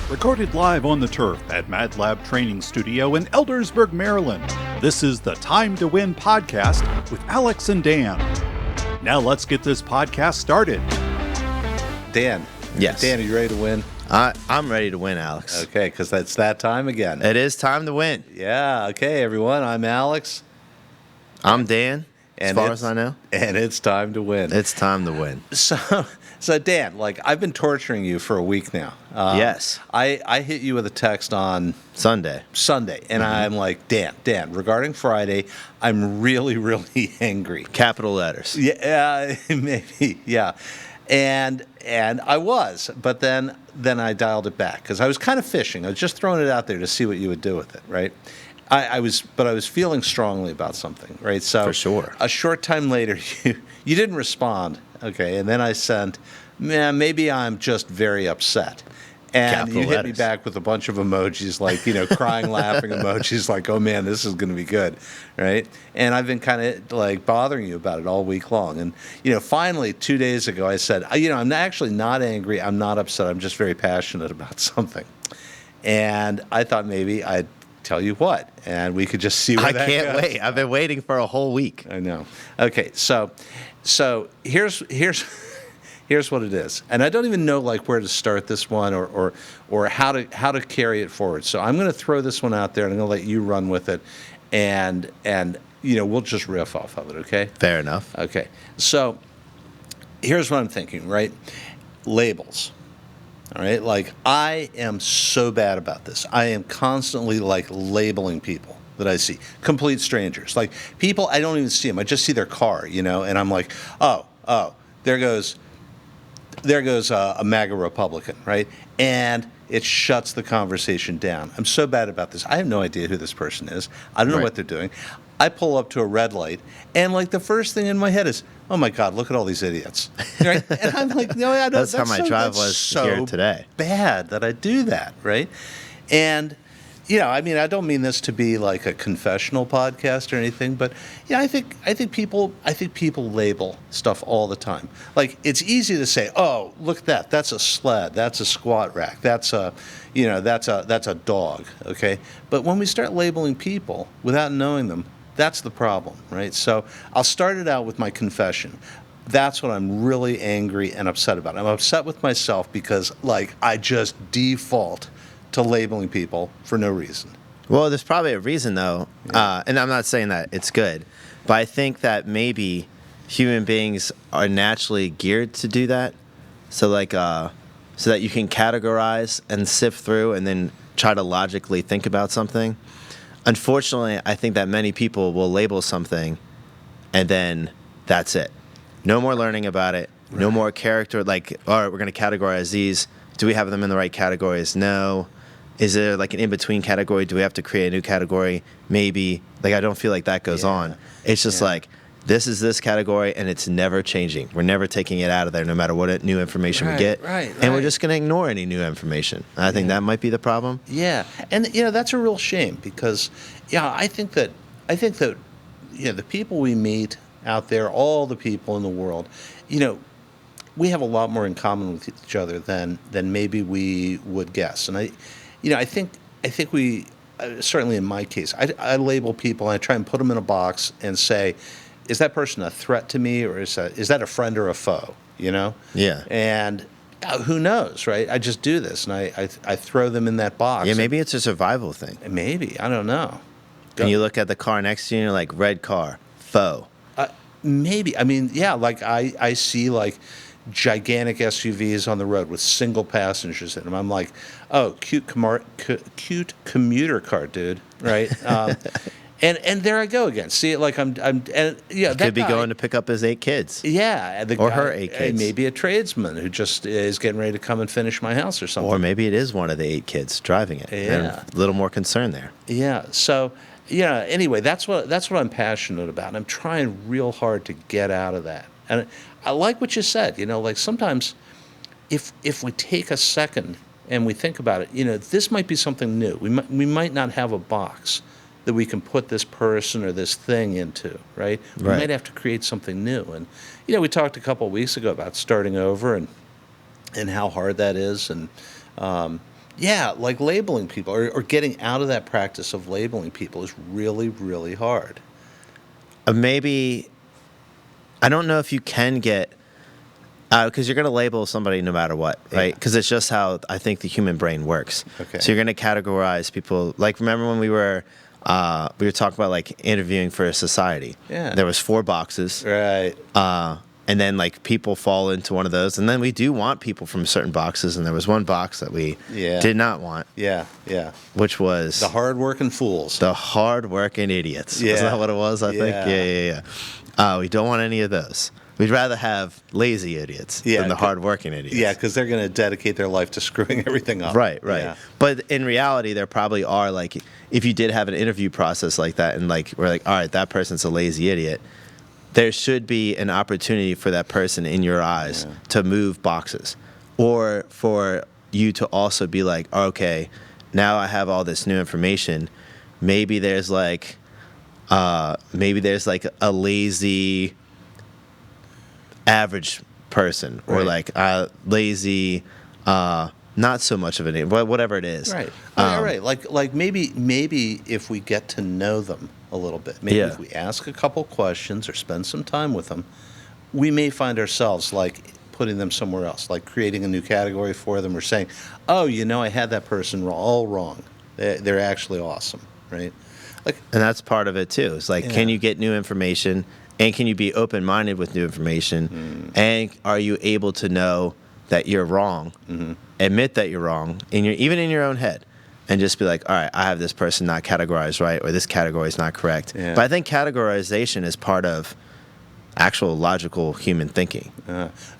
Recorded live on the turf at Mad Lab Training Studio in Eldersburg, Maryland. This is the Time to Win podcast with Alex and Dan. Now let's get this podcast started. Dan. Yes. Dan, are you ready to win? I'm ready to win, Alex. Okay, because it's that time again. It is time to win. Yeah, okay, everyone. I'm Alex. I'm Dan, as far as I know. And it's time to win. It's time to win. So Dan, I've been torturing you for a week now. Yes. I hit you with a text on Sunday, and I'm like, Dan, regarding Friday, I'm really, really angry. Capital letters. Yeah, maybe, yeah. And I was, but then I dialed it back because I was kind of fishing. I was just throwing it out there to see what you would do with it, right? I was feeling strongly about something, right? So for sure. A short time later, you didn't respond, okay? And then I sent, maybe I'm just very upset. And Capital you hit letters. me back with a bunch of emojis, crying, laughing emojis, like, oh man, this is going to be good, right? And I've been kind of bothering you about it all week long. And, finally, 2 days ago, I said, I'm actually not angry. I'm not upset. I'm just very passionate about something. And I thought maybe I'd tell you what, and we could just see where that goes. I can't wait. I've been waiting for a whole week. I know. Okay, so here's what it is, and I don't even know where to start this one or how to carry it forward. So I'm going to throw this one out there, and I'm going to let you run with it, and we'll just riff off of it. Okay. Fair enough. Okay. So here's what I'm thinking. Right, labels. All right. I am so bad about this. I am constantly labeling people that I see, complete strangers, people I don't even see them. I just see their car, and I'm like, oh, there goes a MAGA Republican, right? And it shuts the conversation down. I'm so bad about this. I have no idea who this person is. I don't know what they're doing. I pull up to a red light, and the first thing in my head is, oh my God, look at all these idiots. Right? And I'm like, no, I don't. That's how my drive was here today. Bad that I do that, right? And I don't mean this to be a confessional podcast or anything, but I think people label stuff all the time. It's easy to say, oh, look at that, that's a sled, that's a squat rack, that's a dog, okay? But when we start labeling people without knowing them, that's the problem, right? So I'll start it out with my confession. That's what I'm really angry and upset about. I'm upset with myself because I just default to labeling people for no reason. Well, there's probably a reason, though, and I'm not saying that it's good, but I think that maybe human beings are naturally geared to do that, so so that you can categorize and sift through and then try to logically think about something. Unfortunately, I think that many people will label something, and then that's it. No more learning about it. Right. No more character. All right, we're going to categorize these. Do we have them in the right categories? No. Is there an in-between category? Do we have to create a new category? Maybe. I don't feel like that goes on. It's just this is this category, and it's never changing. We're never taking it out of there, no matter what new information we get. Right. And we're just going to ignore any new information. I think that might be the problem. Yeah, and that's a real shame because, I think that the people we meet out there, all the people in the world, we have a lot more in common with each other than maybe we would guess. And I think we, certainly in my case, I label people and I try and put them in a box and say, is that person a threat to me or is that a friend or a foe? Yeah. And who knows, right? I just do this and I throw them in that box. Yeah, maybe it's a survival thing. Maybe, I don't know. And you look at the car next to you and you're like, red car, foe. Maybe. I mean, I see gigantic SUVs on the road with single passengers in them. I'm like, oh, cute commuter car, dude, right? And there I go again. See it that could be guy, going to pick up his 8 kids. Yeah, or her 8 kids. Maybe a tradesman who just is getting ready to come and finish my house or something. Or maybe it is one of the 8 kids driving it. Yeah, a little more concern there. Yeah. So anyway, that's what I'm passionate about. I'm trying real hard to get out of that. And I like what you said. Sometimes if we take a second and we think about it, this might be something new. We might not have a box that we can put this person or this thing into, right? We might have to create something new. And, we talked a couple of weeks ago about starting over and how hard that is. And, Yeah, like labeling people or getting out of that practice of labeling people is really, really hard. Maybe I don't know if you can get because you're going to label somebody no matter what, right? Because it's just how I think the human brain works. Okay. So you're going to categorize people. Like remember when we were talking about like interviewing for a society. Yeah. There was 4 boxes. Right. And then like people fall into one of those, and then we do want people from certain boxes, and there was one box that we did not want. Yeah. Which was The hard-working fools. the hard-working idiots. Yeah. Is that what it was? I think. Yeah. We don't want any of those. We'd rather have lazy idiots than the hard-working idiots. Yeah, because they're going to dedicate their life to screwing everything up. Right. Yeah. But in reality, there probably are like, if you did have an interview process like that, and like we're like, all right, that person's a lazy idiot. There should be an opportunity for that person in your eyes to move boxes, or for you to also be like, okay, now I have all this new information. Maybe there's like a lazy average person, or like a lazy, not so much of an, whatever it is. Right. Right. Like maybe if we get to know them a little bit, maybe if we ask a couple questions or spend some time with them, we may find ourselves like putting them somewhere else, like creating a new category for them, or saying, oh, I had that person all wrong. They're actually awesome, right? Like, and that's part of it too. It's like, can you get new information, and can you be open-minded with new information, and are you able to know that you're wrong, admit that you're wrong, even in your own head, and just be like, all right, I have this person not categorized right, or this category is not correct. Yeah. But I think categorization is part of actual logical human thinking.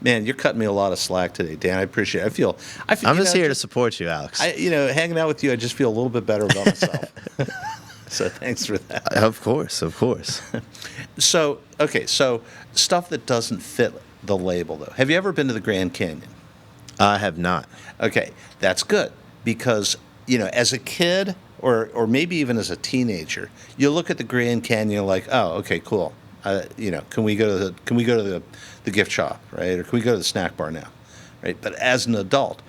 Man, you're cutting me a lot of slack today, Dan. I appreciate it. I feel I'm just here to support you, Alex. Hanging out with you, I just feel a little bit better about myself. So thanks for that. Of course. So stuff that doesn't fit the label, though. Have you ever been to the Grand Canyon? I have not. Okay, that's good, because as a kid or maybe even as a teenager, you look at the Grand Canyon like, oh, okay, cool. Can we go to the gift shop, right? Or can we go to the snack bar now, right? But as an adult,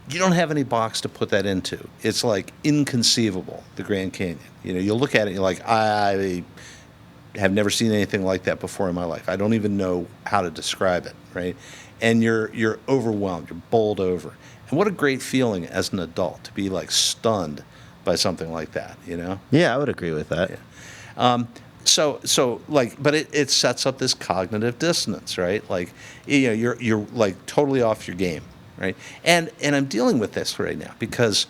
you don't have any box to put that into. It's like inconceivable, the Grand Canyon. You look at it and you're like, I have never seen anything like that before in my life. I don't even know how to describe it, right? And you're overwhelmed, you're bowled over. And what a great feeling as an adult to be like stunned by something like that, Yeah, I would agree with that. Yeah. But it sets up this cognitive dissonance, right? Like, you're like totally off your game, right? And I'm dealing with this right now because,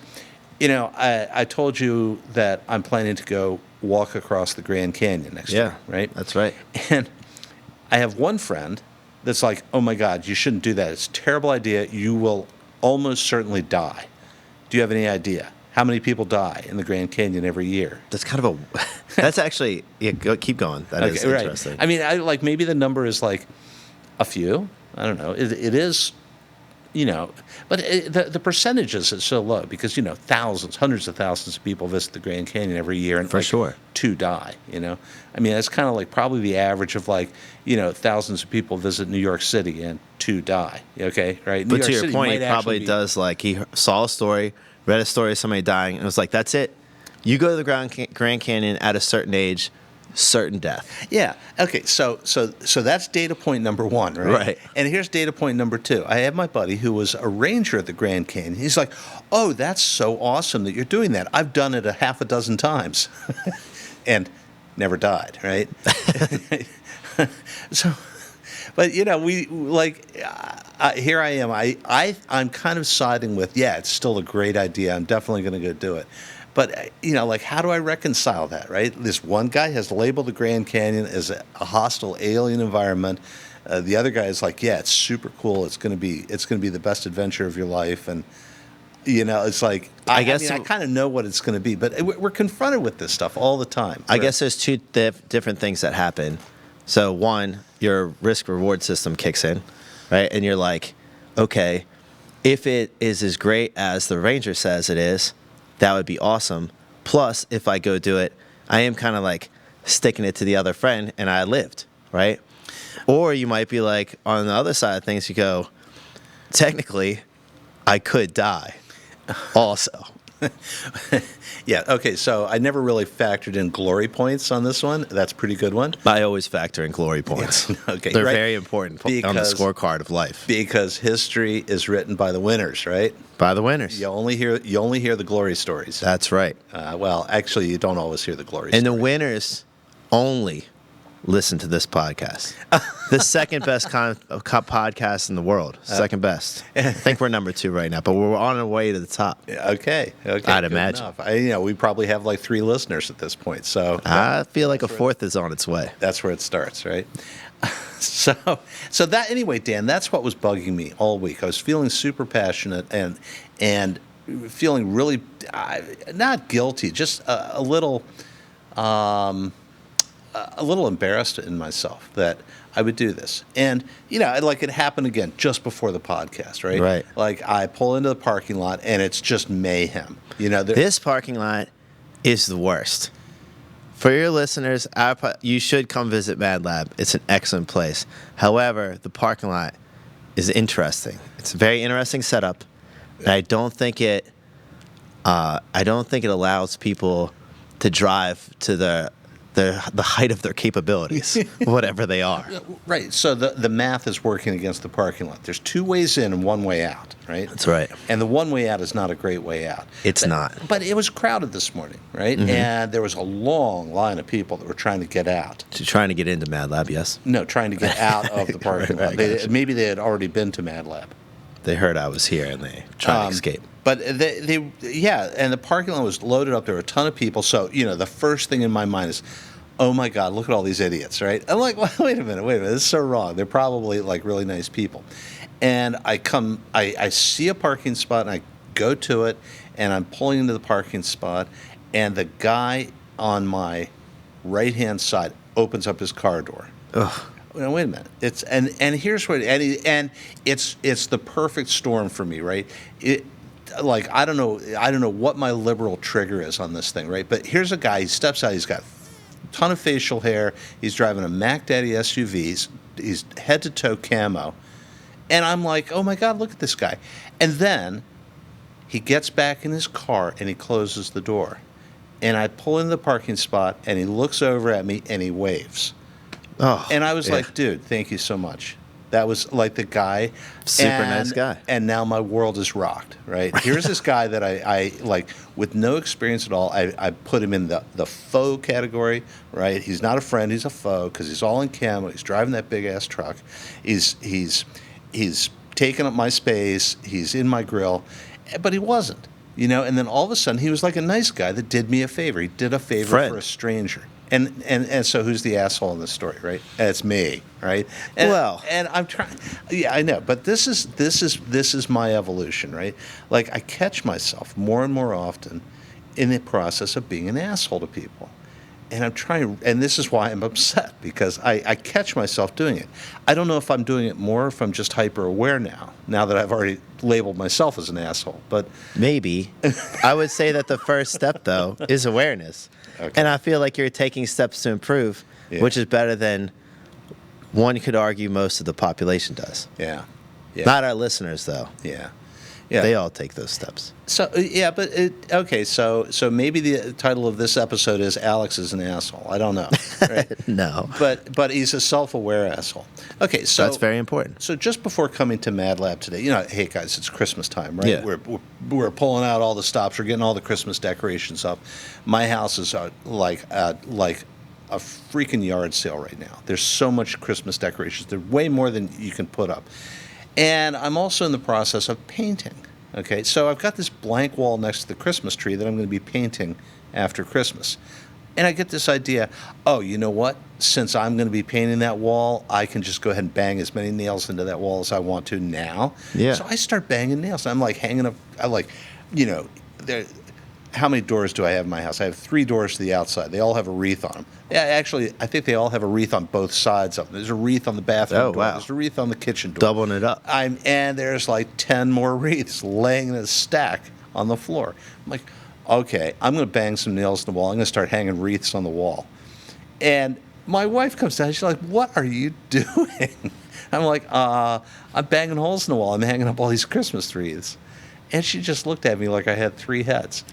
I told you that I'm planning to go walk across the Grand Canyon next year, right? That's right. And I have one friend that's like, oh my God, you shouldn't do that. It's a terrible idea. You will almost certainly die. Do you have any idea how many people die in the Grand Canyon every year? That's kind of that's actually, keep going. That is interesting. Right. I mean, maybe the number is like a few. I don't know. It is, but the percentages is so low because, thousands, hundreds of thousands of people visit the Grand Canyon every year, and for sure 2 die, I mean, that's kind of like probably the average of like, thousands of people visit New York City and 2 die, okay, right? But to your point, he probably does, like, he saw a story, read a story of somebody dying, and was like, that's it. You go to the Grand Canyon at a certain age, certain death. Yeah. Okay. So that's data point number 1, right? Right. And here's data point number 2. I have my buddy who was a ranger at the Grand Canyon. He's like, "Oh, that's so awesome that you're doing that. I've done it a half a dozen times, and never died." Right. So, but we like. Here I am. I'm kind of siding with. Yeah, it's still a great idea. I'm definitely going to go do it. But, like, how do I reconcile that, right? This one guy has labeled the Grand Canyon as a hostile alien environment. The other guy is like, yeah, it's super cool. It's going to be the best adventure of your life. And, it's like, I kind of know what it's going to be. But we're confronted with this stuff all the time. I guess there's 2 different things that happen. So, one, your risk-reward system kicks in, right? And you're like, okay, if it is as great as the ranger says it is, that would be awesome. Plus, if I go do it, I am kind of like sticking it to the other friend, and I lived, right? Or you might be like, on the other side of things, you go, technically, I could die. Also, Yeah. Okay. So I never really factored in glory points on this one. That's a pretty good one. I always factor in glory points. Okay. They're right. very important on the Because- scorecard of life. Because history is written by the winners, right? By the winners. You only hear the glory stories. That's right. Well, actually, you don't always hear the glory And the stories. winners only listen to this podcast. The second best podcast in the world. Second best. I think we're number 2 right now, but we're on our way to the top. Okay. I'd good imagine. enough. We probably have like 3 listeners at this point, so I feel like a 4th is on its way. that's where it starts, right? So that anyway, Dan, that's what was bugging me all week. I was feeling super passionate and feeling really not guilty, just a little embarrassed in myself that I would do this. And, like it happened again just before the podcast, right? Right. Like I pull into the parking lot and it's just mayhem. This parking lot is the worst. For your listeners, you should come visit Mad Lab. It's an excellent place. However, the parking lot is interesting. It's a very interesting setup. And I don't think it allows people to drive to the height of their capabilities, whatever they are. Right. So the math is working against the parking lot. There's 2 ways in and 1 way out, right? That's right. And the 1 way out is not a great way out. It's not. But it was crowded this morning, right? Mm-hmm. And there was a long line of people that were trying to get out. Trying to get into Mad Lab, yes. No, trying to get out of the parking lot. Maybe they had already been to Mad Lab. They heard I was here and they tried to escape. But and the parking lot was loaded up. There were a ton of people. So, the first thing in my mind is, oh my God, look at all these idiots, right? I'm like, well, wait a minute, this is so wrong. They're probably like really nice people. And I see a parking spot and I go to it and I'm pulling into the parking spot and the guy on my right-hand side opens up his car door. Ugh. Now, wait a minute. Here's what it's the perfect storm for me, right? I don't know what my liberal trigger is on this thing, right? But here's a guy. He steps out. He's got a ton of facial hair. He's driving a Mac Daddy SUV. He's head to toe camo, and I'm like, oh my God, look at this guy. And then he gets back in his car and he closes the door, and I pull into the parking spot and he looks over at me and he waves. Oh, And I was yeah. like, dude, thank you so much. That was like the guy. Super nice guy. And now my world is rocked, right? Here's this guy that I like with no experience at all. I put him in the faux category, right? He's not a friend, he's a foe because he's all in camo. He's driving that big ass truck. He's taking up my space. He's in my grill, but he wasn't, And then all of a sudden he was like a nice guy that did me a favor. He did a favor Friend. for a stranger. And so who's the asshole in this story, right? And it's me, right? And I'm trying. Yeah, I know, but this is my evolution, right? Like I catch myself more and more often in the process of being an asshole to people, and I'm trying. And this is why I'm upset because I catch myself doing it. I don't know if I'm doing it more, or if I'm just hyper aware now that I've already labeled myself as an asshole. But maybe. I would say that the first step, though, is awareness. Okay. And I feel like you're taking steps to improve, which is better than one could argue most of the population does. Yeah. Not our listeners, though. Yeah. They all take those steps. So but okay. So maybe the title of this episode is "Alex is an asshole." I don't know. Right? No. But he's a self-aware asshole. Okay, so That's very important. So just before coming to Mad Lab today, hey guys, it's Christmas time, right? Yeah. We're pulling out all the stops. We're getting all the Christmas decorations up. My house is like a freaking yard sale right now. There's so much Christmas decorations. There's way more than you can put up. And I'm also in the process of painting. Okay, so I've got this blank wall next to the Christmas tree that I'm going to be painting after Christmas. And I get this idea, oh, you know what? Since I'm going to be painting that wall, I can just go ahead and bang as many nails into that wall as I want to now. Yeah. So I start banging nails. I'm like hanging up, how many doors do I have in my house? I have 3 doors to the outside. They all have a wreath on them. Yeah, actually, I think they all have a wreath on both sides of them. There's a wreath on the bathroom door. Wow. There's a wreath on the kitchen door. Doubling it up. And there's like 10 more wreaths laying in a stack on the floor. I'm like, okay, I'm going to bang some nails in the wall. I'm going to start hanging wreaths on the wall. And my wife comes down. She's like, what are you doing? I'm like, I'm banging holes in the wall. I'm hanging up all these Christmas wreaths. And she just looked at me like I had 3 heads.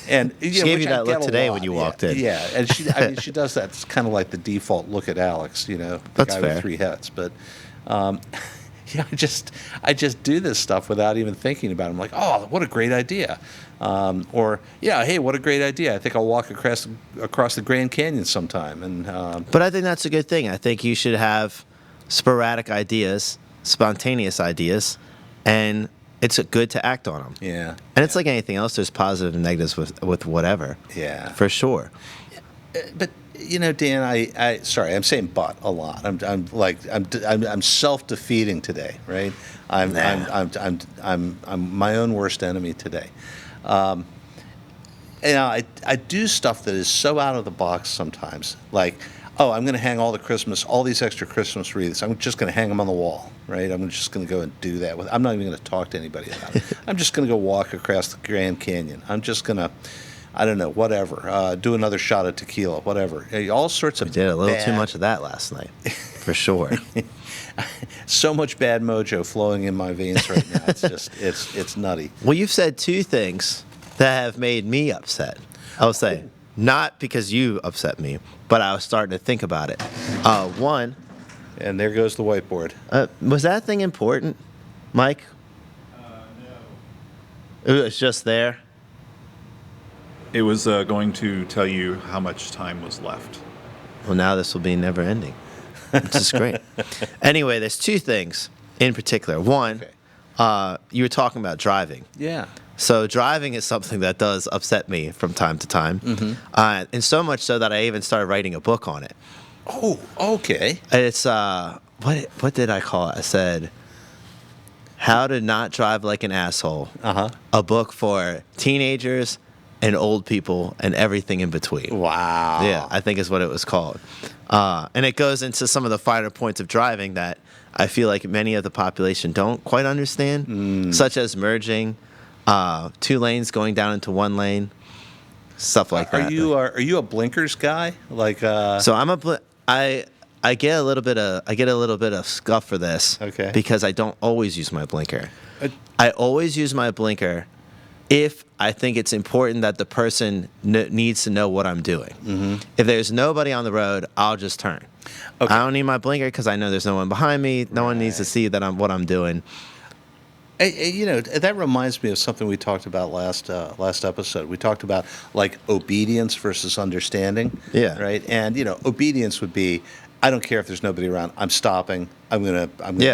And She gave you that look today when you walked in. Yeah, and she does that. It's kind of like the default look at Alex, the That's guy fair. with 3 heads. But I just do this stuff without even thinking about it. I'm like, oh, what a great idea. Or, hey, what a great idea. I think I'll walk across the Grand Canyon sometime. And But I think that's a good thing. I think you should have sporadic ideas, spontaneous ideas, and it's good to act on them. yeah. And it's like anything else. There's positive and negatives with whatever. Yeah. For sure. But Dan, I sorry, I'm saying "but" a lot. I'm self-defeating today, right? I'm my own worst enemy today. I do stuff that is so out of the box sometimes. Like, oh, I'm going to hang all these extra Christmas wreaths. I'm just going to hang them on the wall, right? I'm just going to go and do that. I'm not even going to talk to anybody about it. I'm just going to go walk across the Grand Canyon. I'm just going to, I don't know, whatever, do another shot of tequila, whatever. All sorts of We did a little bad, too much of that last night, for sure. so much bad mojo flowing in my veins right now. It's just, it's nutty. Well, you've said 2 things that have made me upset. I will say, not because you upset me, but I was starting to think about it. One, And there goes the whiteboard. was that thing important, Mike? No. It was just there? It was going to tell you how much time was left. Well, now this will be never ending, which is great. Anyway, there's 2 things in particular. One, you were talking about driving. Yeah. So driving is something that does upset me from time to time, and so much so that I even started writing a book on it. Oh, okay. It's what did I call it? I said, "How to Not Drive Like an Asshole." A book for teenagers and old people and everything in between. Wow. Yeah, I think is what it was called. And it goes into some of the finer points of driving that I feel like many of the population don't quite understand, such as merging 2 lanes going down into 1 lane, stuff like that. Are you a blinkers guy? Like So I get a little bit of scuff for this, Okay. because I don't always use my blinker. Uh, I always use my blinker if I think it's important that the person needs to know what I'm doing. Mm-hmm. If there's nobody on the road, I'll just turn. Okay. I don't need my blinker because I know there's no one behind me. No one needs to see that what I'm doing. That reminds me of something we talked about last episode. We talked about like obedience versus understanding. Yeah. Right. And obedience would be, I don't care if there's nobody around. I'm stopping. I'm gonna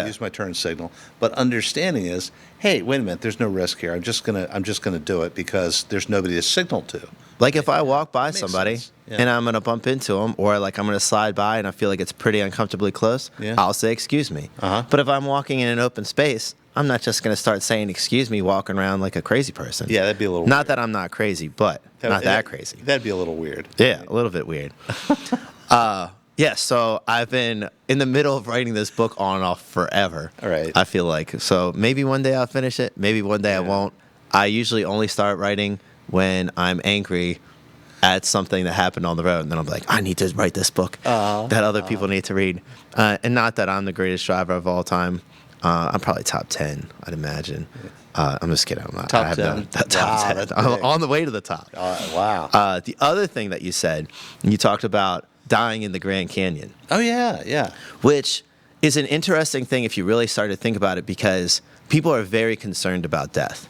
use my turn signal. But understanding is, hey, wait a minute. There's no risk here. I'm just gonna do it because there's nobody to signal to. Like if I walk by Makes somebody sense. Yeah. and I'm going to bump into them, or like I'm going to slide by and I feel like it's pretty uncomfortably close, Yeah. I'll say excuse me. But if I'm walking in an open space, I'm not just going to start saying excuse me walking around like a crazy person. Yeah, that'd be a little Not weird. that I'm not crazy, but not that crazy. That'd be a little weird. Yeah, a little bit weird. Yeah, so I've been in the middle of writing this book on and off forever. All right. I feel like. So maybe one day I'll finish it. Maybe one day I won't. I usually only start writing when I'm angry at something that happened on the road. And then I'm like, I need to write this book that other people need to read. And not that I'm the greatest driver of all time. I'm probably top 10, I'd imagine. I'm just kidding. I'm not. Top I have 10? Top Wow, 10. that's I'm big. on the way to the top. Wow. The other thing that you said, you talked about dying in the Grand Canyon, Oh yeah. which is an interesting thing if you really start to think about it, because people are very concerned about death.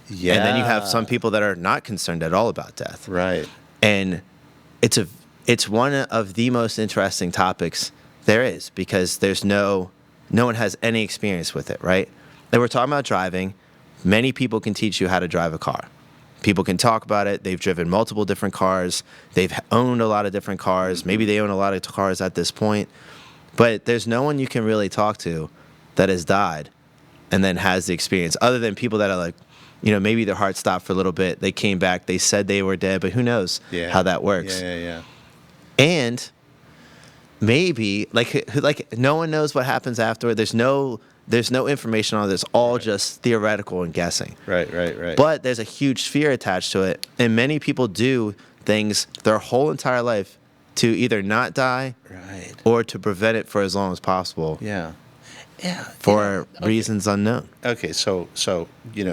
Yeah. And then you have some people that are not concerned at all about death. Right. And it's one of the most interesting topics there is, because there's no one has any experience with it, right? And we're talking about driving. Many people can teach you how to drive a car. People can talk about it. They've driven multiple different cars. They've owned a lot of different cars. Maybe they own a lot of cars at this point. But there's no one you can really talk to that has died and then has the experience, other than people that are like, maybe their heart stopped for a little bit. They came back. They said they were dead, but who knows how that works. Yeah. And maybe like no one knows what happens afterward. There's no information on this. All just theoretical and guessing. Right. But there's a huge fear attached to it, and many people do things their whole entire life to either not die Right. or to prevent it for as long as possible. Yeah. for reasons unknown. Okay, so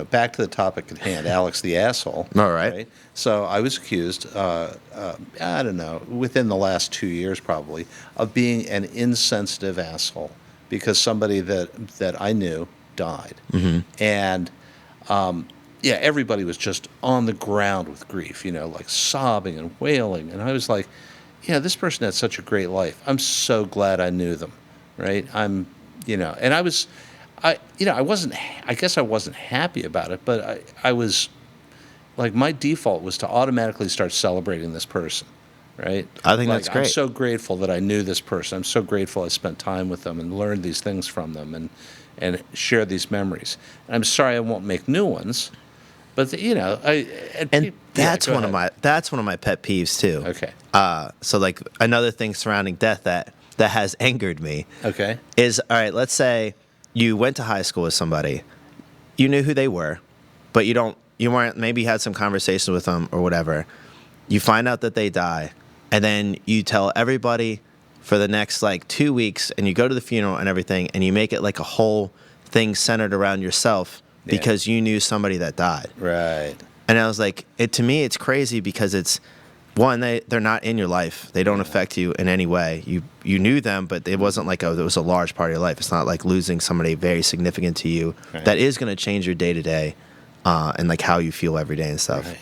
back to the topic at hand, Alex the asshole. All right. So I was accused, I don't know, within the last 2 years probably, of being an insensitive asshole because somebody that I knew died, and everybody was just on the ground with grief, like sobbing and wailing, and I was like, this person had such a great life. I'm so glad I knew them, right? And I wasn't, I guess I wasn't happy about it, but I was, like, my default was to automatically start celebrating this person, right? I think that's great. I'm so grateful that I knew this person. I'm so grateful I spent time with them and learned these things from them and shared these memories. And I'm sorry I won't make new ones, but that's one of my pet peeves too. Okay. So like another thing surrounding death that has angered me. Okay. Is, all right, let's say you went to high school with somebody, you knew who they were, but you weren't, maybe had some conversation with them or whatever. You find out that they die, and then you tell everybody for the next like 2 weeks, and you go to the funeral and everything, and you make it like a whole thing centered around yourself because you knew somebody that died. Right. And I was like, to me, it's crazy because it's, one, they're not in your life. They don't affect you in any way. You knew them, but it wasn't like it was a large part of your life. It's not like losing somebody very significant to you that is going to change your day-to-day and like how you feel every day and stuff.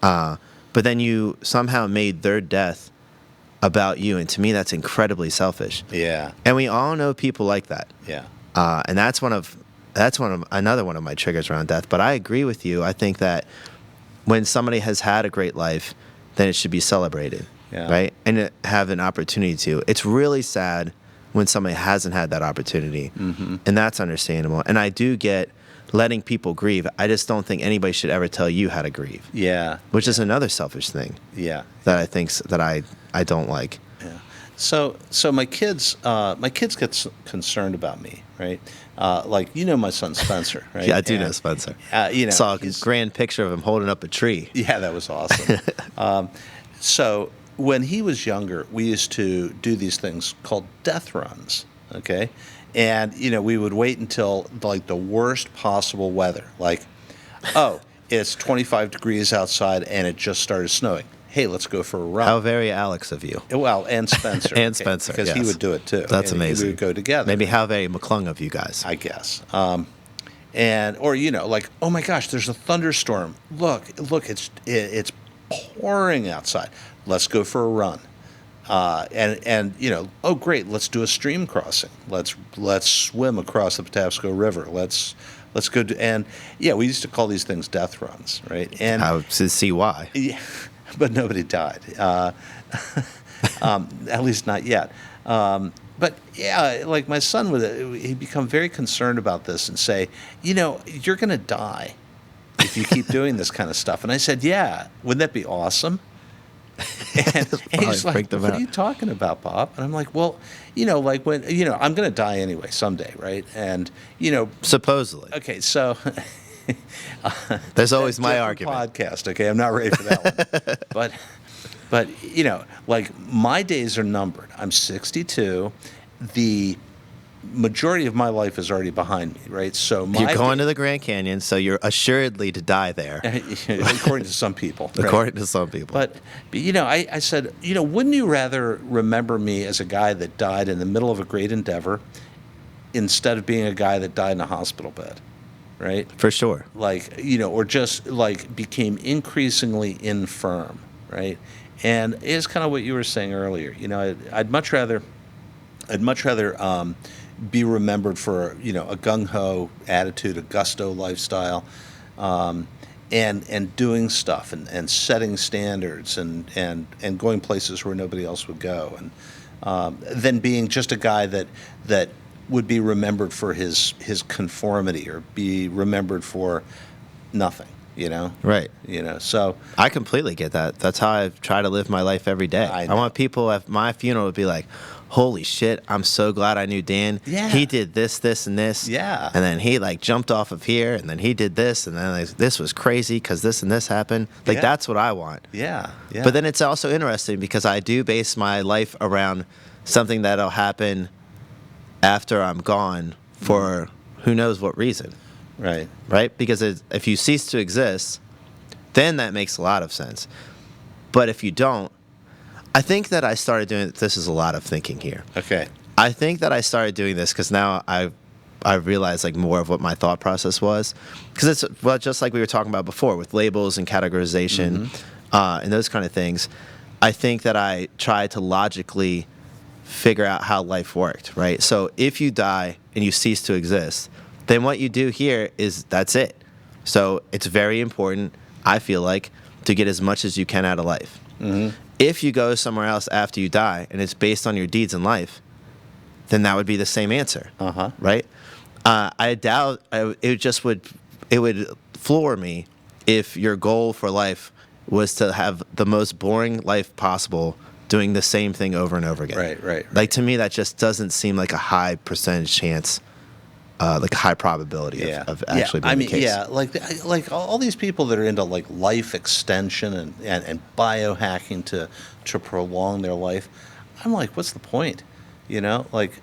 Right. But then you somehow made their death about you, and to me, that's incredibly selfish. Yeah. And we all know people like that. Yeah. And that's another one of my triggers around death. But I agree with you. I think that when somebody has had a great life, then it should be celebrated, right? And have an opportunity to. It's really sad when somebody hasn't had that opportunity, and that's understandable. And I do get letting people grieve. I just don't think anybody should ever tell you how to grieve. Yeah. Which is another selfish thing. Yeah. That I think that I don't like. Yeah. So my kids get concerned about me, right? Like, my son Spencer, right? Yeah, I do know Spencer. Saw a grand picture of him holding up a tree. Yeah, that was awesome. So when he was younger, we used to do these things called death runs, okay? And, we would wait until, like, the worst possible weather. Like, it's 25 degrees outside and it just started snowing. Hey, let's go for a run. How very Alex of you. Well, and Spencer. And Spencer, because he would do it too. That's amazing. We would go together. Maybe how very McClung of you guys. I guess. Or like, oh my gosh, there's a thunderstorm. Look, it's pouring outside. Let's go for a run. Oh great, let's do a stream crossing. Let's swim across the Patapsco River. Let's go we used to call these things death runs, right? And I to see why. Yeah. But nobody died, at least not yet. But yeah, like my son he'd become very concerned about this and say, you're going to die if you keep doing this kind of stuff. And I said, yeah, wouldn't that be awesome? And he's like, what are you talking about, Bob? And I'm like, well, like when, I'm going to die anyway someday, right? And, supposedly. Okay, so... There's always my argument. Podcast, okay? I'm not ready for that one. But like my days are numbered. I'm 62. The majority of my life is already behind me, right? So you're going to the Grand Canyon, so you're assuredly to die there. According to some people. Right? According to some people. But I said, wouldn't you rather remember me as a guy that died in the middle of a great endeavor instead of being a guy that died in a hospital bed? Right? For sure. Like, or just like became increasingly infirm, right? And it's kind of what you were saying earlier. I'd much rather be remembered for, a gung-ho attitude, a gusto lifestyle, and doing stuff and setting standards and going places where nobody else would go, and than being just a guy that would be remembered for his conformity or be remembered for nothing, Right. So I completely get that. That's how I try to live my life every day. I want people at my funeral to be like, holy shit, I'm so glad I knew Dan. Yeah. He did this, this, and this. Yeah. And then he like jumped off of here, and then he did this, and then this was crazy because this and this happened. Like, that's what I want. Yeah. Yeah. But then it's also interesting because I do base my life around something that'll happen after I'm gone for who knows what reason, Right. right? Because if you cease to exist, then that makes a lot of sense. But if you don't, I think that I started doing this is a lot of thinking here. Okay. I think that I started doing this because now I realized like more of what my thought process was, because it's just like we were talking about before with labels and categorization and those kind of things. I think that I tried to logically figure out how life worked, right? So if you die and you cease to exist, then what you do here is that's it. So it's very important, I feel like, to get as much as you can out of life. If you go somewhere else after you die and it's based on your deeds in life, then that would be the same answer, right? I doubt it would floor me if your goal for life was to have the most boring life possible, doing the same thing over and over again. Right. Like, to me, that just doesn't seem like a high percentage chance, like a high probability of actually being the case. Yeah, like all these people that are into like life extension and biohacking to prolong their life, I'm like, what's the point? You know, like,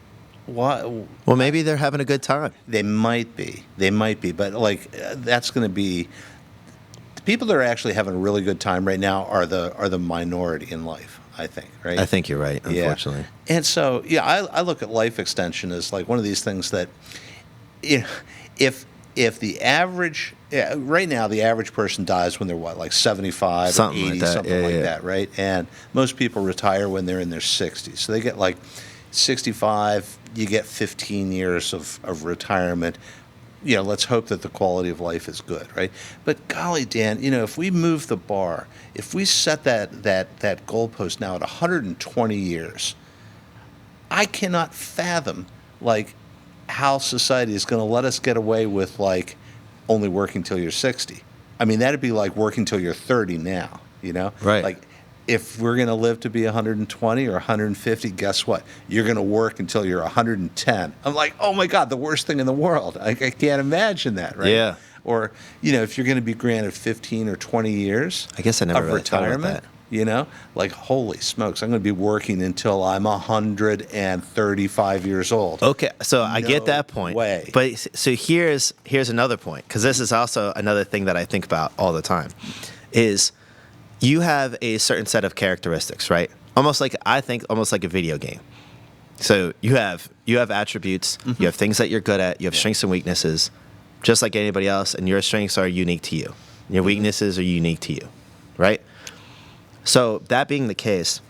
why? Well, maybe they're having a good time. They might be, but like that's going to be the people that are actually having a really good time right now are the minority in life, I think, right? I think you're right, unfortunately. Yeah. And so, I look at life extension as like one of these things that, if the average right now the average person dies when they're like 75 something or 80 like that. something like that, right? And most people retire when they're in their 60s, so they get like 65, you get 15 years of retirement. Let's hope that the quality of life is good, right? But golly, Dan, if we move the bar, if we set that goalpost now at 120 years, I cannot fathom like how society is going to let us get away with like only working till you're 60. I mean, that'd be like working till you're 30 now, Right. Like, if we're going to live to be 120 or 150, guess what? You're going to work until you're 110. I'm like, oh my God, the worst thing in the world. I can't imagine that, right? Yeah. Or, if you're going to be granted 15 or 20 years I guess I never of really thought about retirement, that. like, holy smokes, I'm going to be working until I'm 135 years old. Okay, so I get that point. Way. But so here's another point, because this is also another thing that I think about all the time, is you have a certain set of characteristics, right? Almost like a video game. So you have attributes, you have things that you're good at, you have strengths and weaknesses, just like anybody else, and your strengths are unique to you. Your weaknesses are unique to you, right? So that being the case,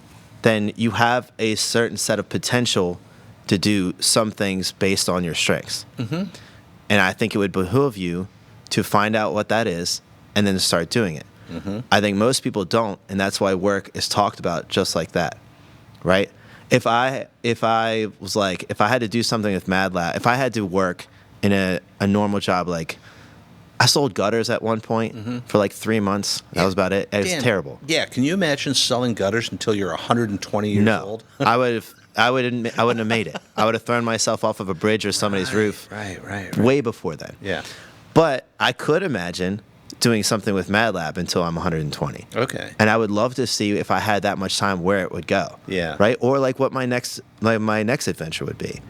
then you have a certain set of potential to do some things based on your strengths. And I think it would behoove you to find out what that is and then start doing it. I think most people don't, and that's why work is talked about just like that, right? If I had to do something with Mad Lab, if I had to work in a normal job, like I sold gutters at one point for like 3 months. That was about it. It was terrible. Yeah, can you imagine selling gutters until you're 120 years old? I wouldn't have made it. I would have thrown myself off of a bridge or somebody's roof. Right. Way before then. Yeah. But I could imagine doing something with Mad Lab until I'm 120. Okay. And I would love to see if I had that much time where it would go. Yeah. Right? Or like what my next adventure would be.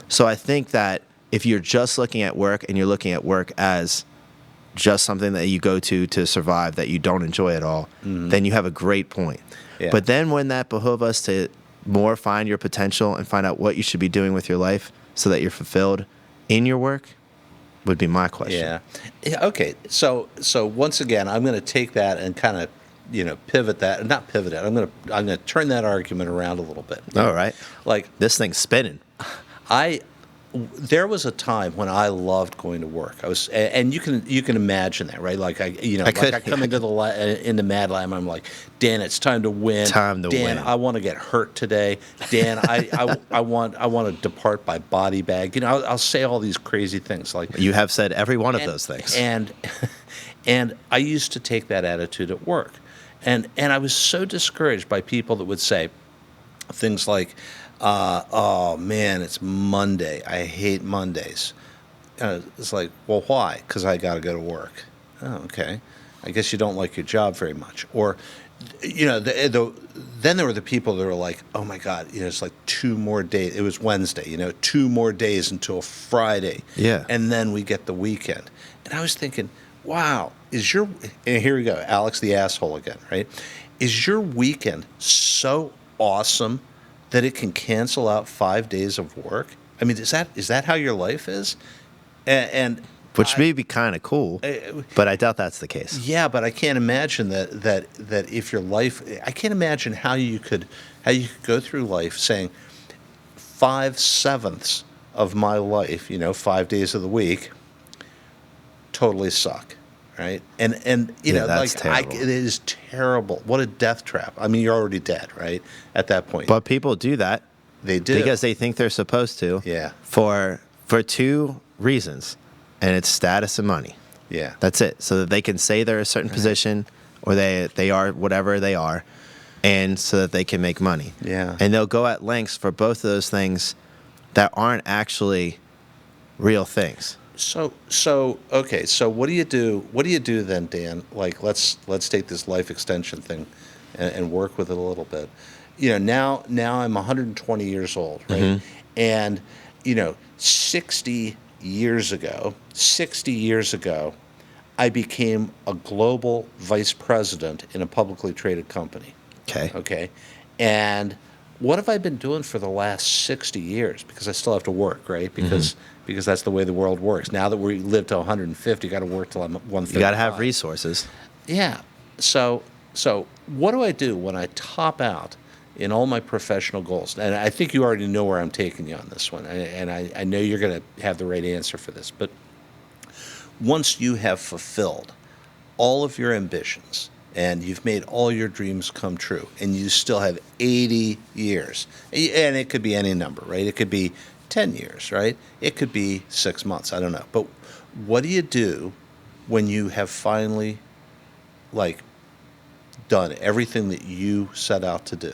So I think that if you're just looking at work and you're looking at work as just something that you go to survive that you don't enjoy at all, then you have a great point. Yeah. But then when that behoove us to more find your potential and find out what you should be doing with your life so that you're fulfilled in your work would be my question. Yeah. Okay. So once again, I'm going to take that and kind of, pivot that. Not pivot it. I'm going to turn that argument around a little bit. All right. Like, this thing's spinning. There was a time when I loved going to work. And you can imagine that, right? Like I come into Mad Lab, I'm like, Dan, it's time to win. Time to Dan, win. I want to get hurt today. Dan, I want to depart by body bag. I'll say all these crazy things like You have said every one of those things. And I used to take that attitude at work, and I was so discouraged by people that would say things like, oh man, it's Monday. I hate Mondays. It's like, well, why? Because I got to go to work. Oh, okay. I guess you don't like your job very much. Or, then there were the people that were like, oh my God, it's like 2 more days. It was Wednesday, 2 more days until Friday. Yeah. And then we get the weekend. And I was thinking, wow, and here we go, Alex the asshole again, right? Is your weekend so awesome that it can cancel out 5 days of work? I mean, is that how your life is? And Which may be kind of cool, but I doubt that's the case. yeah, but I can't imagine that if your life, I can't imagine how you could go through life saying 5/7 of my life, 5 days of the week, totally suck, right? And that's terrible. it is terrible. What a death trap. I mean, you're already dead, right? At that point, But people do that. they do Because they think they're supposed to. Yeah. For 2 reasons, and it's status and money. yeah. That's it. So that they can say they're a certain position, or they are whatever they are, and so that they can make money. Yeah. And they'll go at lengths for both of those things that aren't actually real things. So okay. So what do you do? What do you do then, Dan? Like, let's take this life extension thing, and work with it a little bit. Now I'm 120 years old, right? Mm-hmm. And 60 years ago, I became a global vice president in a publicly traded company. Okay. Okay, and what have I been doing for the last 60 years? Because I still have to work, right? Because that's the way the world works. Now that we live to 150, you got to work till I'm 135. You got to have resources. Yeah. So what do I do when I top out in all my professional goals? And I think you already know where I'm taking you on this one, and I know you're going to have the right answer for this. But once you have fulfilled all of your ambitions and you've made all your dreams come true, and you still have 80 years, and it could be any number, right? It could be 10 years, right? It could be 6 months. I don't know. But what do you do when you have finally, done everything that you set out to do?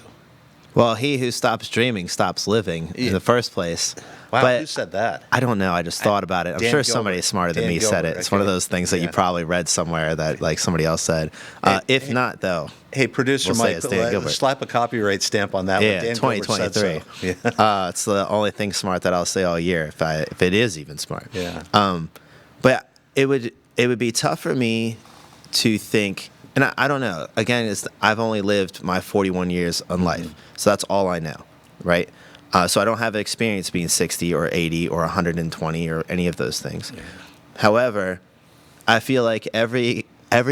Well, he who stops dreaming stops living in the first place. Wow, but who said that? I don't know. I just thought about it. I'm Dan sure Gilbert. somebody smarter than Dan me said it. Gilbert, It's one of okay. those things that you Yeah. probably read somewhere that somebody else said. If not, though, Hey, producer We'll say Mike, it's Dan Gilbert. slap a copyright stamp on that one. yeah, Dan Gilbert said 2023. so. Yeah. It's the only thing smart that I'll say all year, if it is even smart. Yeah. But it would be tough for me to think, and I don't know. Again, I've only lived my 41 years in life, so that's all I know, right? So I don't have experience being 60 or 80 or 120 or any of those things. Yeah. However, I feel like every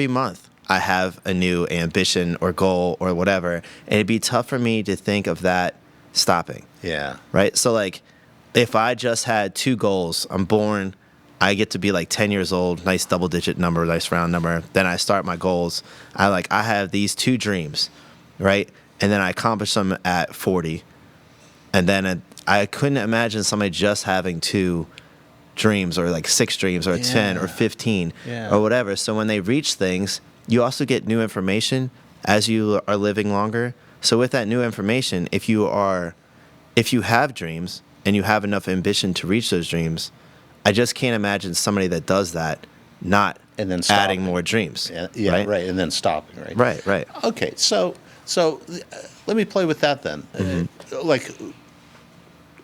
month I have a new ambition or goal or whatever, and it'd be tough for me to think of that stopping. Yeah. Right? So if I just had 2 goals, I'm born, I get to be 10 years old, nice double-digit number, nice round number. Then I start my goals. I have these 2 dreams, right? And then I accomplish them at 40. And then I couldn't imagine somebody just having 2 dreams or 6 dreams or 10 or 15 Yeah. or whatever. So when they reach things, you also get new information as you are living longer. So with that new information, if you have dreams and you have enough ambition to reach those dreams, I just can't imagine somebody that does that not And then adding stopping. more dreams. Yeah, right. And then stopping, right? Right. Okay, so let me play with that then.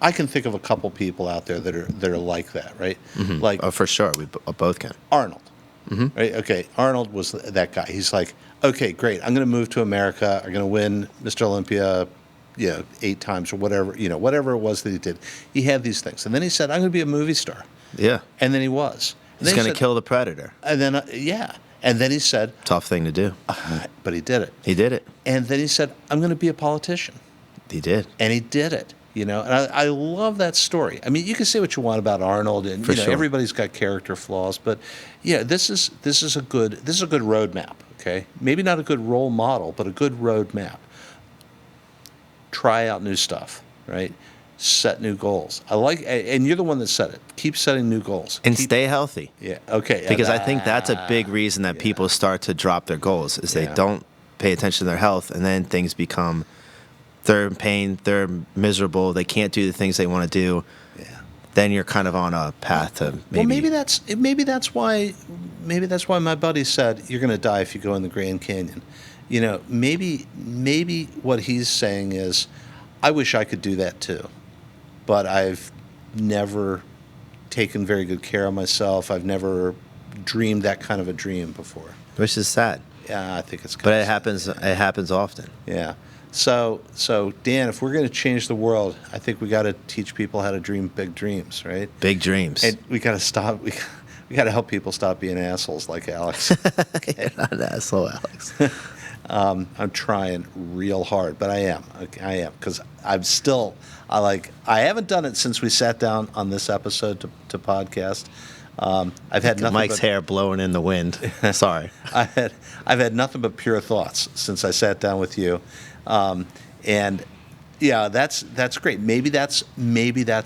I can think of a couple people out there that are like that, right? Like Oh, for sure. We both can. Arnold, right? Okay, Arnold was that guy. He's like, okay, great. I'm going to move to America. I'm going to win Mr. Olympia, 8 times or whatever, whatever it was that he did. He had these things, and then he said, I'm going to be a movie star, Yeah. and then he was. And He's then he going to said- kill the predator. And then and then he said, Tough thing to do. but he did it. He did it. And then he said, I'm going to be a politician. He did. And he did it, And I love that story. I mean, you can say what you want about Arnold, and For sure. everybody's got character flaws, but this is a good roadmap. Okay, maybe not a good role model, but a good roadmap. Try out new stuff, right? Set new goals. And you're the one that said it. Keep setting new goals. And stay healthy. Yeah. Okay. Because I think that's a big reason that people start to drop their goals is they Yeah. don't pay attention to their health, and then things they're in pain, they're miserable, they can't do the things they want to do. Yeah. then you're kind of on a path to maybe. Well, maybe that's why my buddy said you're going to die if you go in the Grand Canyon. You know, maybe what he's saying is, I wish I could do that too, but I've never taken very good care of myself. I've never dreamed that kind of a dream before. Which is sad. Yeah, I think it's. But it happens. It happens often. Yeah. So Dan, if we're going to change the world, I think we got to teach people how to dream big dreams, right? Big dreams. And we got to stop. We got to help people stop being assholes like Alex. You're not an asshole, Alex. I'm trying real hard, but I am because I haven't done it since we sat down on this episode to podcast. I've had nothing. Mike's hair blowing in the wind. Sorry. I've had nothing but pure thoughts since I sat down with you, and yeah, that's great. Maybe that's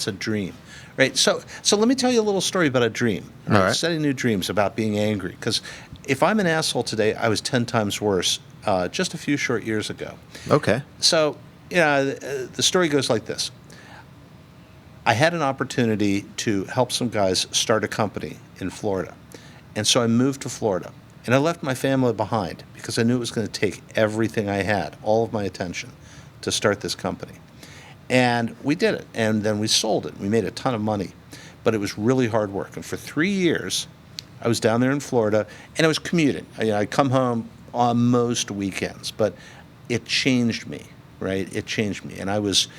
a dream, right? So let me tell you a little story about a dream. All right. Setting new dreams about being angry, because if I'm an asshole today, I was 10 times worse just a few short years ago. Okay. So the story goes like this. I had an opportunity to help some guys start a company in Florida. And so I moved to Florida. And I left my family behind because I knew it was going to take everything I had, all of my attention, to start this company. And we did it. And then we sold it. We made a ton of money. But it was really hard work. And for 3 years, I was down there in Florida, and I was commuting. I'd come home on most weekends. But it changed me, right? It changed me. And I was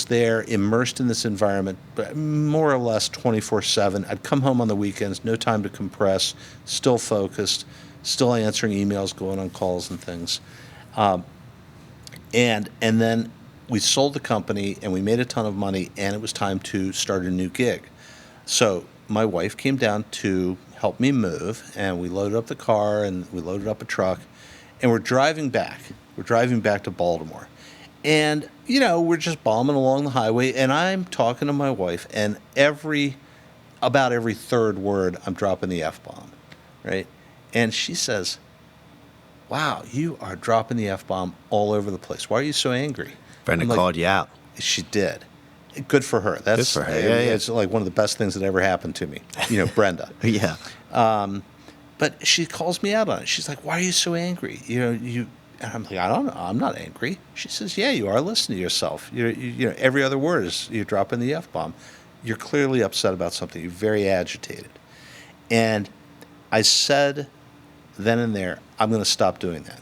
there immersed in this environment, but more or less 24/7. I'd come home on the weekends, no time to compress, still focused, still answering emails, going on calls and things. And then we sold the company and we made a ton of money, and it was time to start a new gig. So my wife came down to help me move, and we loaded up the car and we loaded up a truck, and we're driving back. We're driving back to Baltimore. And, we're just bombing along the highway, and I'm talking to my wife, and about every third word, I'm dropping the F-bomb, right? And she says, wow, you are dropping the F-bomb all over the place. Why are you so angry? Brenda called you out. She did. Good for her. Good for her. Yeah. It's like one of the best things that ever happened to me, Brenda. Yeah. But she calls me out on it. She's like, why are you so angry? And I'm like, I don't know. I'm not angry. She says, yeah, you are. Listen to yourself. Every other word is you're dropping the F-bomb. You're clearly upset about something. You're very agitated. And I said then and there, I'm going to stop doing that.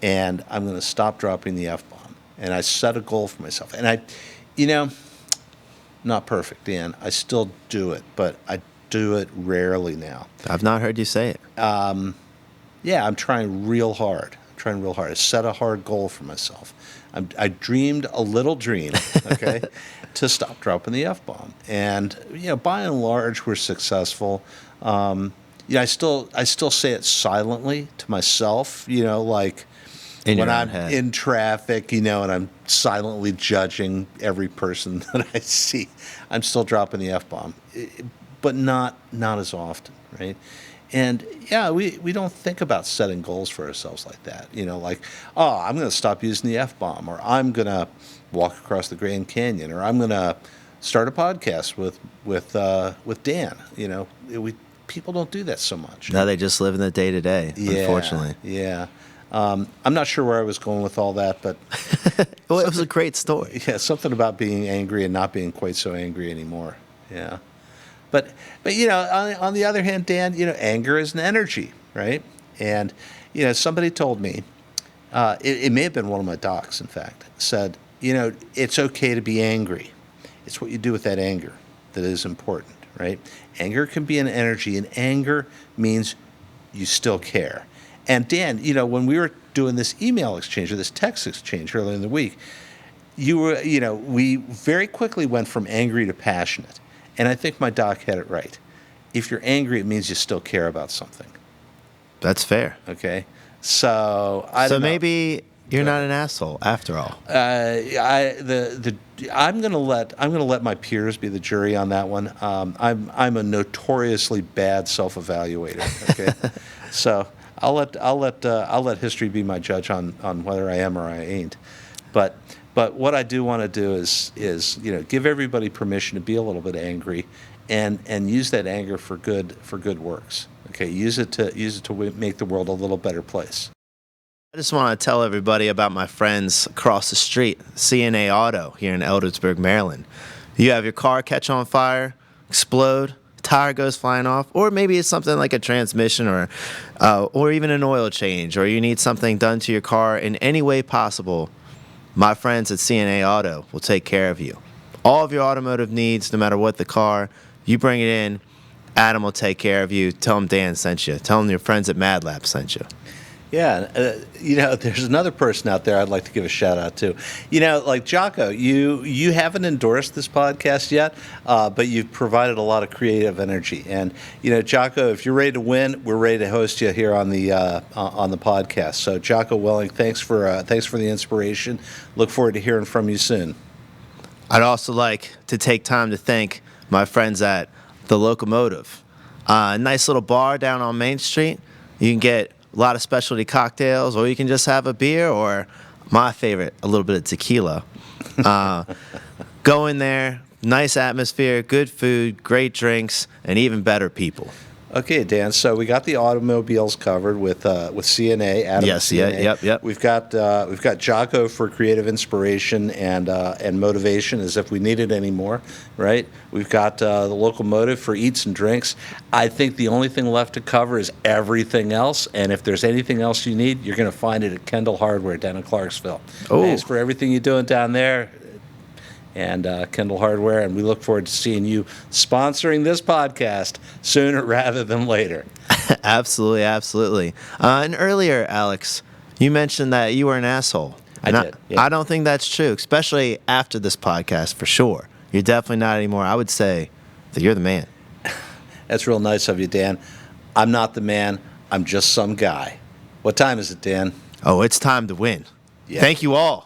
And I'm going to stop dropping the F-bomb. And I set a goal for myself. And not perfect, Dan. I still do it, but I do it rarely now. I've not heard you say it. Yeah, I'm trying real hard. I set a hard goal for myself. I dreamed a little dream, okay, to stop dropping the F-bomb. And, by and large, we're successful. I still say it silently to myself, like when I'm in traffic, and I'm silently judging every person that I see. I'm still dropping the F-bomb, but not as often, right? And yeah, we don't think about setting goals for ourselves like that. Like, oh, I'm going to stop using the F-bomb, or I'm going to walk across the Grand Canyon, or I'm going to start a podcast with Dan. People don't do that so much. No, they just live in the day to day. Unfortunately. Yeah. I'm not sure where I was going with all that, but well, it was a great story. Yeah, something about being angry and not being quite so angry anymore. Yeah. But on the other hand, Dan, anger is an energy, right? And somebody told me, it may have been one of my docs, in fact, said, it's okay to be angry. It's what you do with that anger that is important, right? Anger can be an energy, and anger means you still care. And Dan, when we were doing this email exchange or this text exchange earlier in the week, we very quickly went from angry to passionate. And I think my doc had it right. If you're angry, it means you still care about something. That's fair. Okay, so I don't know. Maybe you're not an asshole after all. I'm gonna let my peers be the jury on that one. I'm a notoriously bad self-evaluator. Okay, so I'll let history be my judge on whether I am or I ain't. But what I do want to do is give everybody permission to be a little bit angry, and use that anger for good works. Okay, use it to make the world a little better place. I just want to tell everybody about my friends across the street, CNA Auto here in Eldersburg, Maryland. You have your car catch on fire, explode, tire goes flying off, or maybe it's something like a transmission or even an oil change, or you need something done to your car in any way possible. My friends at CNA Auto will take care of you. All of your automotive needs, no matter what the car, you bring it in, Adam will take care of you. Tell him Dan sent you. Tell him your friends at Mad Lab sent you. Yeah, there's another person out there I'd like to give a shout out to. Like Jocko, you haven't endorsed this podcast yet, but you've provided a lot of creative energy. And Jocko, if you're ready to win, we're ready to host you here on the podcast. So Jocko Welling, thanks for the inspiration. Look forward to hearing from you soon. I'd also like to take time to thank my friends at the Locomotive, a nice little bar down on Main Street. You can get a lot of specialty cocktails, or you can just have a beer, or my favorite, a little bit of tequila. Go in there, nice atmosphere, good food, great drinks, and even better people. Okay, Dan. So we got the automobiles covered with CNA. Adam Yes, CNA. yep. We've got Jocko for creative inspiration and motivation, as if we needed any more, right? We've got the Locomotive for eats and drinks. I think the only thing left to cover is everything else. And if there's anything else you need, you're going to find it at Kendall Hardware down in Clarksville. Oh. Thanks for everything you're doing down there. And Kendall Hardware, and we look forward to seeing you sponsoring this podcast sooner rather than later. Absolutely. And earlier, Alex, you mentioned that you were an asshole. I did. Yeah. I don't think that's true, especially after this podcast, for sure. You're definitely not anymore. I would say that you're the man. That's real nice of you, Dan. I'm not the man. I'm just some guy. What time is it, Dan? Oh, it's time to win. Yeah. Thank you all.